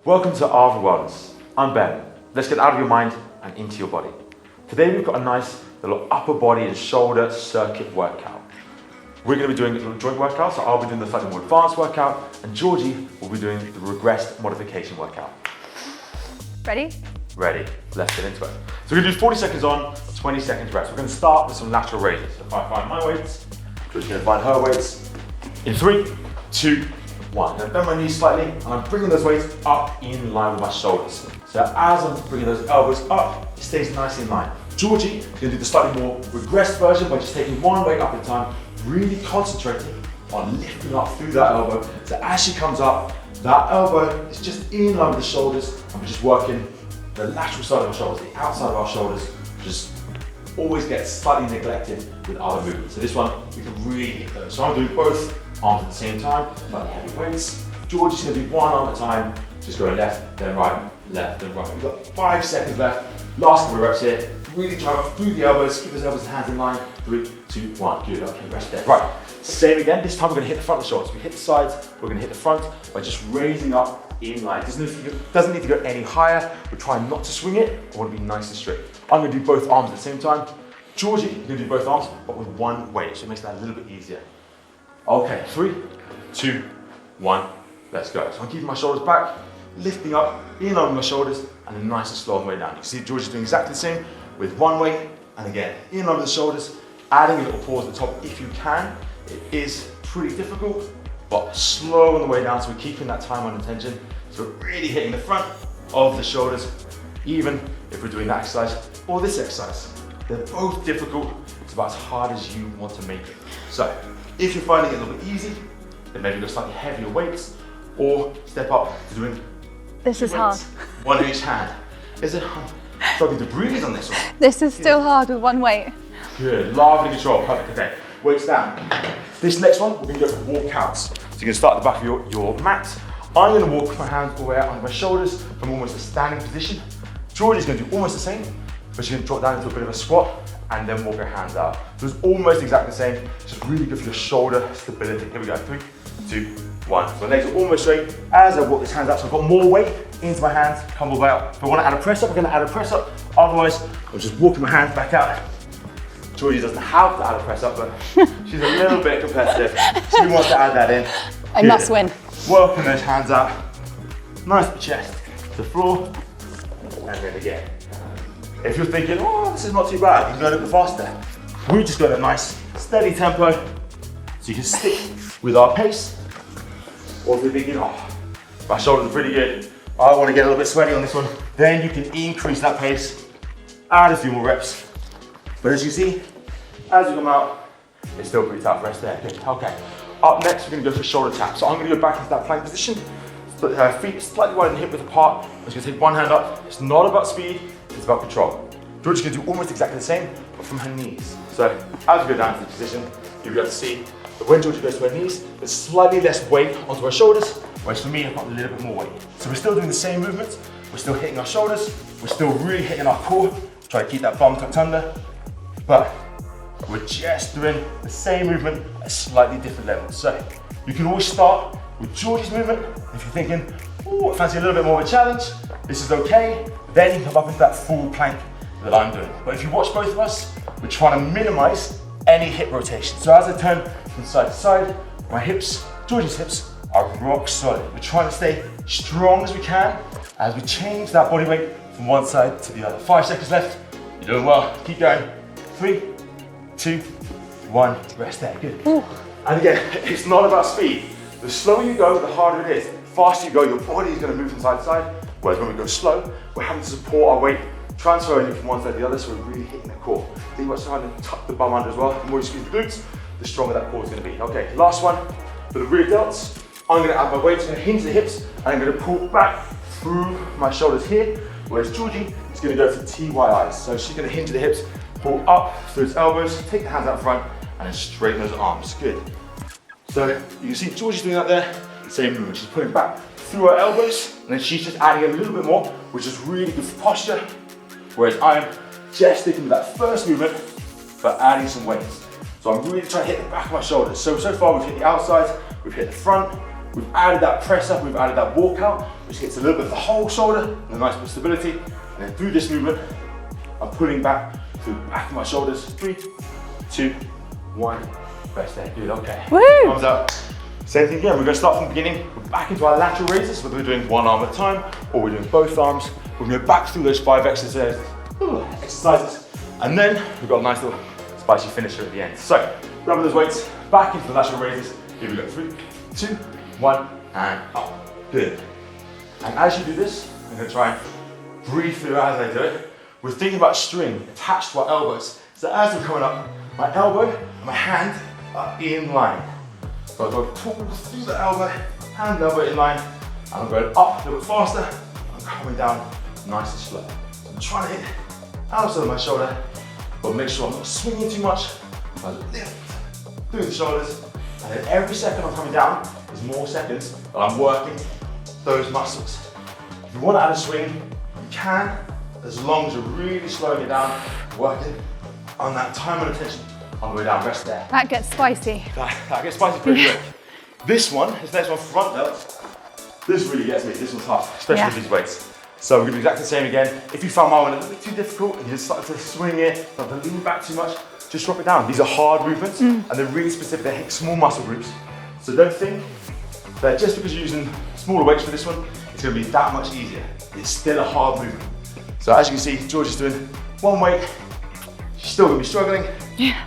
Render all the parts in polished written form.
Welcome to Arthur Wellness. I'm Ben. Let's get out of your mind and into your body. Today we've got a nice little upper body and shoulder circuit workout. We're going to be doing a little joint workout, so I'll be doing the slightly more advanced workout and Georgie will be doing the regressed modification workout. Ready? Ready. Let's get into it. So we're going to do 40 seconds on, 20 seconds rest. We're going to start with some lateral raises. So if I find my weights, Georgie's going to find her weights. In 3, 2, 1. Now bend my knees slightly and I'm bringing those weights up in line with my shoulders. So as I'm bringing those elbows up, it stays nice in line. Georgie is going to do the slightly more regressed version by just taking one weight up at a time, really concentrating on lifting up through that elbow. So as she comes up, that elbow is just in line with the shoulders and we're just working the lateral side of our shoulders, the outside of our shoulders, just always gets slightly neglected with other movements. So this one, we can really hit those. So I'm doing both arms at the same time, like heavy weights. Georgie's going to do one arm at a time, just going left, then right, left, then right. We've got 5 seconds left. Last couple of reps here. Really try through the elbows, keep those elbows and hands in line. 3, 2, 1. Good, okay, rest there. Right, same again. This time we're going to hit the front of the shoulders. We hit the sides, we're going to hit the front by just raising up in line. It doesn't need to go any higher. We're trying not to swing it. I want to be nice and straight. I'm going to do both arms at the same time. Georgie is going to do both arms, but with one weight, so it makes that a little bit easier. Okay, 3, 2, 1, let's go. So I'm keeping my shoulders back, lifting up, in line with my shoulders, and then nice and slow on the way down. You can see Georgie's doing exactly the same with one weight, and again, in line with the shoulders, adding a little pause at the top if you can. It is pretty difficult, but slow on the way down, so we're keeping that time under tension. So we're really hitting the front of the shoulders, even if we're doing that exercise or this exercise. They're both difficult. It's about as hard as you want to make it. So if you're finding it a little bit easy, then maybe go slightly heavier weights or step up to doing This is hard. One in each hand. Is it struggling to breathe on this one? This is still hard with one weight. Good, lovely control, perfect, okay. Weights down. This next one, we're gonna go for walkouts. So you're gonna start at the back of your mat. I'm gonna walk my hands all the way out onto my shoulders from almost a standing position. Georgie's gonna do almost the same, but she's gonna drop down into a bit of a squat and then walk her hands out. So it's almost exactly the same. It's just really good for your shoulder stability. Here we go, 3, 2, 1. So my legs are almost straight. As I walk these hands out, so I've got more weight into my hands, come all the way out. If I want to add a press up, I'm gonna add a press up. Otherwise, I'm just walking my hands back out. Georgie doesn't have to add a press up, but she's a little bit competitive. She wants to add that in. I must win. Working those hands out. Nice chest to the floor, and then again. If you're thinking, oh, this is not too bad, you can go a little bit faster. We just got a nice, steady tempo, so you can stick with our pace. Or if you're thinking, oh, my shoulders are pretty good, I want to get a little bit sweaty on this one, then you can increase that pace, add a few more reps. But as you see, as you come out, it's still pretty tough. Rest there. Good. Okay. Up next, we're going to go for shoulder tap. So I'm going to go back into that plank position. Feet slightly wider than hip width apart. I'm just going to take one hand up. It's not about speed, it's about control. Georgie's going to do almost exactly the same, but from her knees. So as we go down to the position, you'll be able to see that when Georgie goes to her knees, there's slightly less weight onto her shoulders, whereas for me, I've got a little bit more weight. So we're still doing the same movements. We're still hitting our shoulders. We're still really hitting our core. Try to keep that bum tucked under. But we're just doing the same movement at slightly different levels. So you can always start with Georgie's movement. If you're thinking, oh, I fancy a little bit more of a challenge, this is okay. Then you come up into that full plank that I'm doing. But if you watch both of us, we're trying to minimize any hip rotation. So as I turn from side to side, my hips, Georgie's hips, are rock solid. We're trying to stay strong as we can as we change that body weight from one side to the other. 5 seconds left. You're doing well. Keep going. 3, 2, 1, rest there, good. Ooh. And again, it's not about speed. The slower you go, the harder it is. The faster you go, your body is going to move from side to side, whereas when we go slow, we're having to support our weight, transferring it from one side to the other, so we're really hitting the core. Think about trying to tuck the bum under as well. The more you squeeze the glutes, the stronger that core is going to be. Okay, last one, for the rear delts, I'm going to add my weight, so I'm going to hinge the hips, and I'm going to pull back through my shoulders here, whereas Georgie is going to go for TYIs. So she's going to hinge the hips, pull up through its elbows, take the hands out front, and then straighten those arms. Good. So you can see Georgie's doing that there. Same movement. She's pulling back through her elbows, and then she's just adding a little bit more, which is really good for posture. Whereas I'm just sticking with that first movement, but adding some weights. So I'm really trying to hit the back of my shoulders. So far we've hit the outside, we've hit the front, We've added that press up, we've added that walkout, which gets a little bit of the whole shoulder and a nice bit of stability. And then through this movement, I'm pulling back through the back of my shoulders. 3, 2, 1. Rest there. Good, okay. Woo! Arms out. Same thing again, we're gonna start from the beginning. We're back into our lateral raises, whether we're doing one arm at a time or we're doing both arms. We're gonna go back through those 5 exercises. And then we've got a nice little spicy finisher at the end. So, grab those weights, back into the lateral raises. Here we go, 3, 2, 1, and up. Good. And as you do this, I'm gonna try and breathe through as I do it. We're thinking about string attached to our elbows. So as we're coming up, my elbow and my hand are in line. So I go pull through the elbow, hand and elbow in line, and I'm going up a little bit faster. I'm coming down nice and slow. So I'm trying to hit outside of my shoulder, but make sure I'm not swinging too much. I lift through the shoulders, and then every second I'm coming down is more seconds that I'm working those muscles. If you want to add a swing, you can, as long as you're really slowing it down, working on that time and attention on the way down. Rest there. That gets spicy. That gets spicy pretty quick. This next one, front delts. This really gets me. This one's tough, especially with these weights. So we're gonna do exactly the same again. If you found my one a little bit too difficult and you just start to swing it, start to lean back too much, just drop it down. These are hard movements and they're really specific. They hit small muscle groups. So don't think that just because you're using smaller weights for this one, it's gonna be that much easier. It's still a hard movement. So as you can see, Georgie's doing one weight. She's still gonna be struggling. Yeah.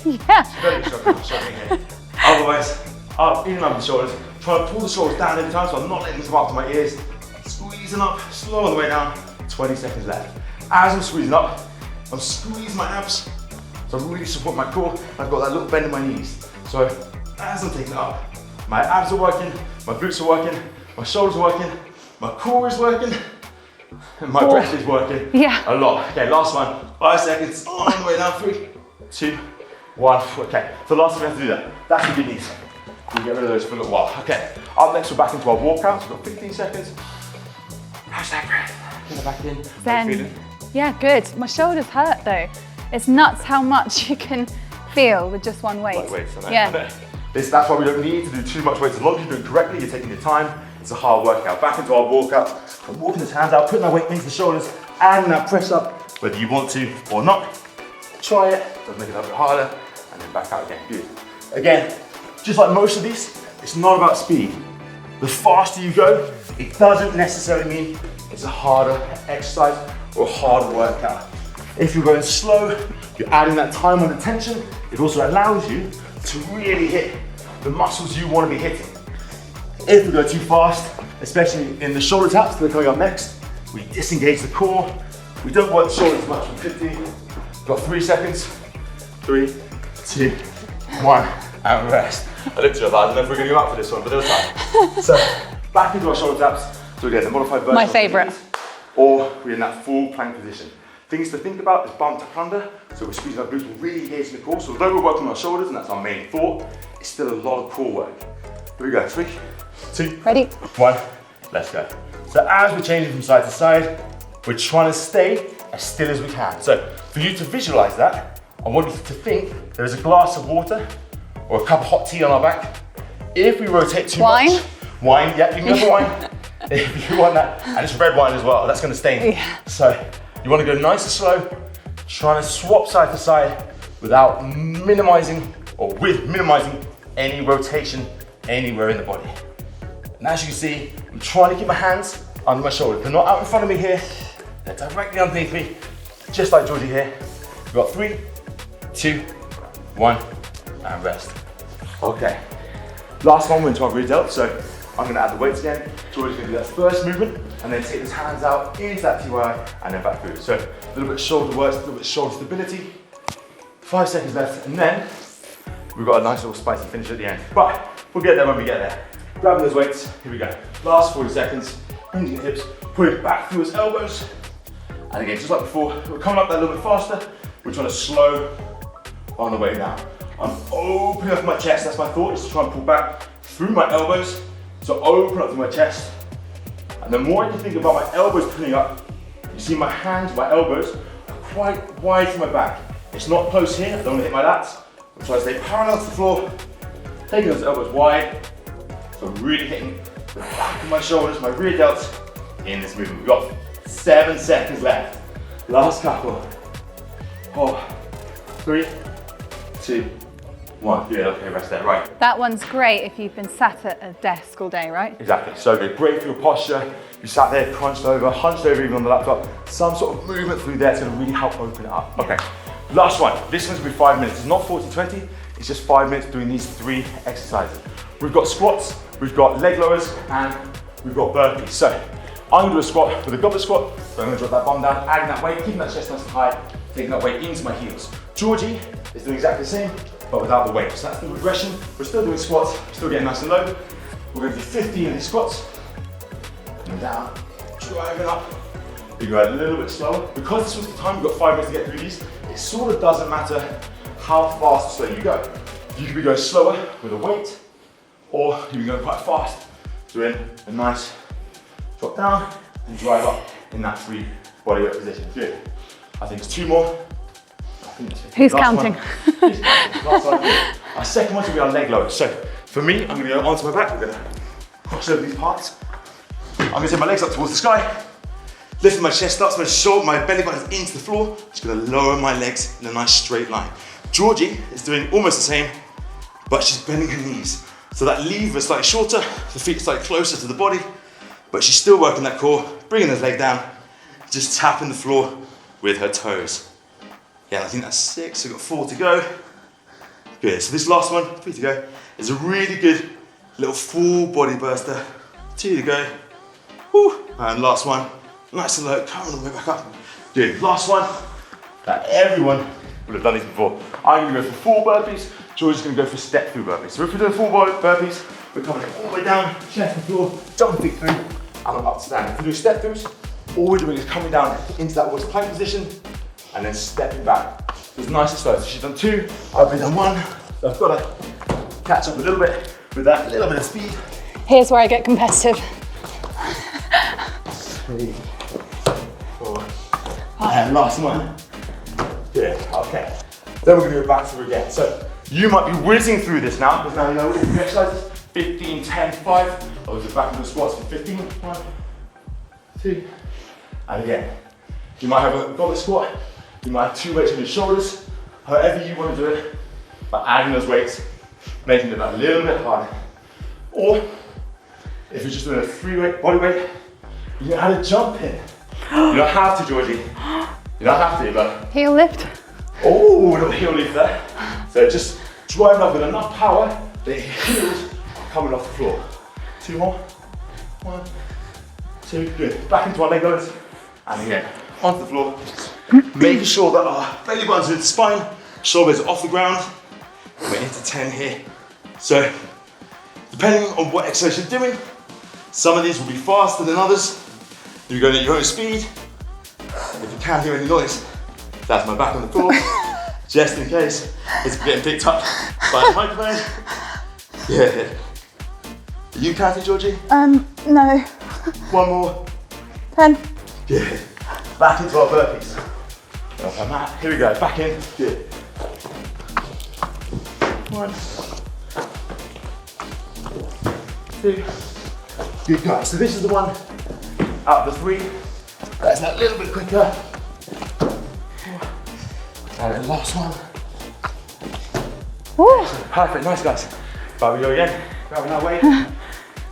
She's very struggling here. Otherwise, up, in and up the shoulders. Trying to pull the shoulders down every time so I'm not letting them come up to my ears. Squeezing up, slow on the way down. 20 seconds left. As I'm squeezing up, I'm squeezing my abs. So I really support my core. I've got that little bend in my knees. So as I'm taking it up, my abs are working, my glutes are working, my shoulders are working, my core is working, and my breath is working a lot. Okay, last one. 5 seconds on the way down. 3, 2, 1. Okay, so last time we have to do that. That's the good knees. We'll get rid of those for a little while. Okay, up next we're back into our walkout. So we've got 15 seconds. How's that breath? Get it back in. Zen. Yeah, good. My shoulders hurt though. It's nuts how much you can feel with just one weight. Yeah. That's why we don't need to do too much weight. As long as you're doing it correctly, you're taking your time. It's a hard workout. Back into our walkout. I'm walking those hands out, putting that weight into the shoulders, adding that press up, whether you want to or not. Try it. Does make it a little bit harder, and then back out again. Good. Again, just like most of these, it's not about speed. The faster you go, it doesn't necessarily mean it's a harder exercise or a harder workout. If you're going slow, you're adding that time and attention. It also allows you to really hit the muscles you want to be hitting. If we go too fast, especially in the shoulder taps that are coming up next, we disengage the core. We don't work the shoulders as much. 50. Got 3 seconds. 3, 2, 1, and rest. I looked at you, I don't know if we're going to go up for this one, but there's time. So back into our shoulder taps. So again, the modified version. My favourite. Or we're in that full plank position. Things to think about is bum tuck under. So we're squeezing our glutes, we're really engaging the core. So although we're working on our shoulders, and that's our main thought, it's still a lot of core work. Here we go. 3, 2, ready? 1, let's go. So as we're changing from side to side, we're trying to stay as still as we can. So for you to visualize that, I want you to think there is a glass of water or a cup of hot tea on our back. If we rotate too much, wine, yeah, you can go for wine. If you want that, and it's red wine as well, that's gonna stain. Yeah. So you wanna go nice and slow, trying to swap side to side without minimizing any rotation anywhere in the body. And as you can see, I'm trying to keep my hands under my shoulders. They're not out in front of me here, they're directly underneath me, just like Georgie here. We've got 3, 2, 1, and rest. Okay, last one, we're into our rear delt. So I'm gonna add the weights again. Georgie's gonna do that first movement, and then take his hands out into that TY, and then back through. So a little bit of shoulder work, a little bit of shoulder stability. 5 seconds left, and then we've got a nice little spicy finish at the end. But we'll get there when we get there. Grabbing those weights, here we go. Last 40 seconds, bringing the hips, pulling back through his elbows. And again, just like before, we're coming up that a little bit faster. We're trying to slow on the way down. I'm opening up my chest, that's my thought, is to try and pull back through my elbows. So open up to my chest. And the more I can think about my elbows pulling up, you see my hands, my elbows are quite wide from my back. It's not close here, I don't want to hit my lats. I'm trying to stay parallel to the floor, taking those elbows wide, So I'm really hitting the back of my shoulders, my rear delts in this movement. We've got 7 seconds left. Last couple. 4, 3, 2, 1. Good, okay, rest there, right. That one's great if you've been sat at a desk all day, right? Exactly, so good. Great for your posture. You sat there, hunched over even on the laptop. Some sort of movement through there is going to really help open it up. Okay, last one. This one's going to be 5 minutes. It's not 40-20, it's just 5 minutes doing these 3 exercises. We've got squats, we've got leg lowers, and we've got burpees. So I'm going to do a squat with a goblet squat. So I'm going to drop that bum down, adding that weight, keeping that chest nice and high, taking that weight into my heels. Georgie is doing exactly the same, but without the weight. So that's the progression. We're still doing squats, still getting nice and low. We're going to do 50 in these squats. And down, driving up. You go a little bit slower. Because this was the time, we've got 5 minutes to get through these, it sort of doesn't matter how fast or slow you go. You could be going slower with a weight, or you can go quite fast, doing a nice drop down and drive up in that free bodyweight position. Good. I think it's 2 more. Who's counting? Last one. Our second one's gonna be our leg lowers. So for me, I'm gonna go onto my back. We're gonna cross over these parts. I'm gonna take my legs up towards the sky, lift my chest up, so my belly button is into the floor. Just gonna lower my legs in a nice straight line. Georgie is doing almost the same, but she's bending her knees. So that lever is slightly shorter, the feet are slightly closer to the body, but she's still working that core, bringing those legs down, just tapping the floor with her toes. Yeah, I think that's 6, so we've got 4 to go. Good, so this last one, 3 to go, is a really good little full body burster. 2 to go. Woo. And last one, nice and low, coming all the way back up. Good, last one, that everyone would have done these before. I'm gonna go for full burpees, Georgie's gonna go for step through burpees. So if we're doing full burpees, we're coming all the way down, chest and floor, jumping through, and I'm up to stand. If we do step throughs, all we're doing is coming down into that horse plank position, and then stepping back. So it's nice and slow. So she's done 2, I've been done 1. So I've got to catch up a little bit with that little bit of speed. Here's where I get competitive. 3, 4, and last one. Good, okay. Then we're gonna go back through again. So you might be whizzing through this now, because now you know the exercises. 15, 10, 5. I'll go back to the squats for 15. 1, 2, and again. You might have a goblet squat. You might have 2 weights on your shoulders, however you want to do it, but adding those weights, making it a little bit harder. Or, if you're just doing a free weight, body weight, you can add a jump in. You don't have to, Georgie. You don't have to, but... Heel lift. Oh, little heel lift there. So just driving up with enough power that your heels are coming off the floor. 2 more. 1, 2, good. Back into our leg lowers, and again, onto the floor. Making sure that our belly buttons are in the spine, shoulders are off the ground. We're into 10 here. So, depending on what exercise you're doing, some of these will be faster than others. You're going at your own speed. If you can't hear any noise, that's my back on the floor, just in case it's getting picked up by the microphone. Yeah. Are you counting, Georgie? No. 1 more. 10. Good. Back into our burpees. Off our mat. Here we go. Back in. Good. 1, 2. Good guys. So this is the one out of the 3. That's a little bit quicker. And then last one. Woo. Perfect. Nice guys. Right, we go again. Grabbing our weight.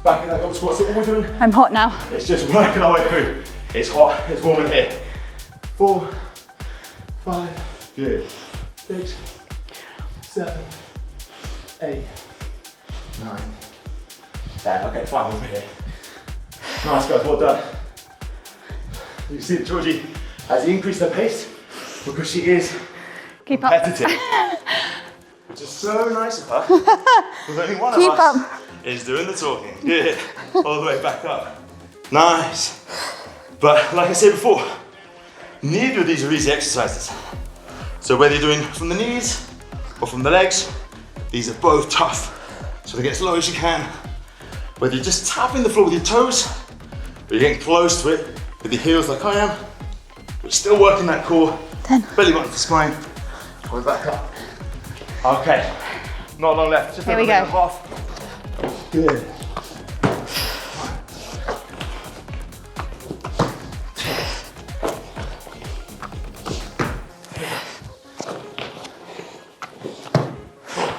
Back in that goblet squat. So all we're doing, I'm hot now. it's just working our way through. It's hot, it's warm in here. 4, 5, good. 6, 7, 8, 9, 10. Okay, fine, over here. Nice guys, well done. You can see that Georgie has increased her pace because she is competitive. Which is so nice of her. Because only one of us is doing the talking. Good. All the way back up. Nice. But like I said before, neither of these are easy exercises. So whether you're doing from the knees or from the legs, these are both tough. So to get as low as you can. Whether you're just tapping the floor with your toes, or you're getting close to it with your heels like I am, we're still working that core, 10. belly button to spine, going back up. Okay, not long left, just Here over we a minute go. and a half. Good.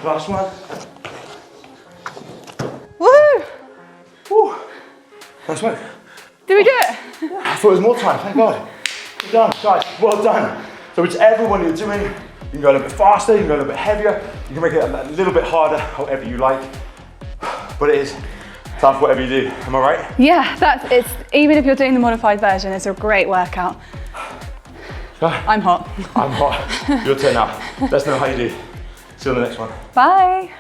Last one. Woo! Woo. Nice work. Did we do it? I thought it was more time, thank God. Well done, guys, well done. So whichever one you're doing, you can go a little bit faster, you can go a little bit heavier, you can make it a little bit harder, however you like. But it is tough, whatever you do. Am I right? Yeah, even if you're doing the modified version, it's a great workout. I'm hot. I'm hot. Your turn now. Let us know how you do. See you on the next one. Bye.